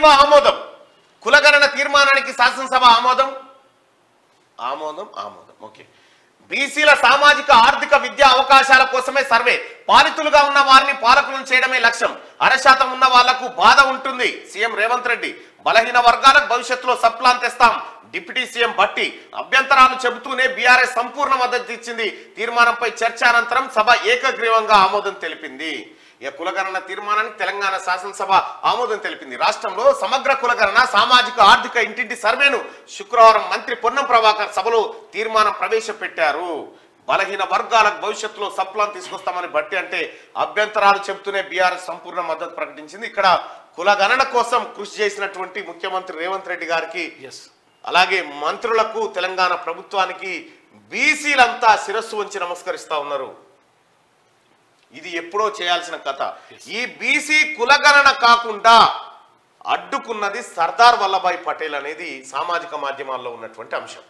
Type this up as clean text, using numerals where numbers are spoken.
ఏకగ్రీవ ఆమోదం. కులగణన తీర్మానానికి శాసనసభ ఆమోదం. ఓకే. బీసీల సామాజిక ఆర్థిక విద్యా అవకాశాల కోసమే సర్వే. పాలితులుగా ఉన్న వారిని పాలకులను చేయడమే లక్ష్యం. 1% ఉన్న వాళ్లకు బాధ ఉంటుంది. సీఎం రేవంత్ రెడ్డి. బలహీన వర్గాలకు భవిష్యత్తులో సప్లాన్ తెస్తాం. Deputy CM Bhatti. అభ్యంతరాలు చెబుతూనే బీఆర్ఎస్ సంపూర్ణ మద్దతు ఇచ్చింది. తీర్మానంపై చర్చ అనంతరం సభ ఏకగ్రీవంగా ఆమోదం తెలిపింది. కులగణన తీర్మానానికి తెలంగాణ శాసనసభ ఆమోదం తెలిపింది. రాష్ట్రంలో సమగ్ర కులగణన సామాజిక ఆర్థిక ఇంటింటి సర్వేను శుక్రవారం మంత్రి పొన్నం ప్రభాకర్ సభలో తీర్మానం ప్రవేశపెట్టారు. బలహీన వర్గాలకు భవిష్యత్తులో సప్లాన్ తీసుకొస్తామని భట్టి అంటే అభ్యంతరాలు చెబుతూనే బీఆర్ఎస్ సంపూర్ణ మద్దతు ప్రకటించింది. ఇక్కడ కులగణన కోసం కృషి చేసినటువంటి ముఖ్యమంత్రి రేవంత్ రెడ్డి గారికి, అలాగే మంత్రులకు, తెలంగాణ ప్రభుత్వానికి బీసీలంతా శిరస్సు వంచి నమస్కరిస్తా ఉన్నారు. ఇది ఎప్పుడో చేయాల్సిన కథ. ఈ బీసీ కులగణన కాకుండా అడ్డుకున్నది సర్దార్ వల్లభాయ్ పటేల్ అనేది సామాజిక మాధ్యమాల్లో ఉన్నటువంటి అంశం.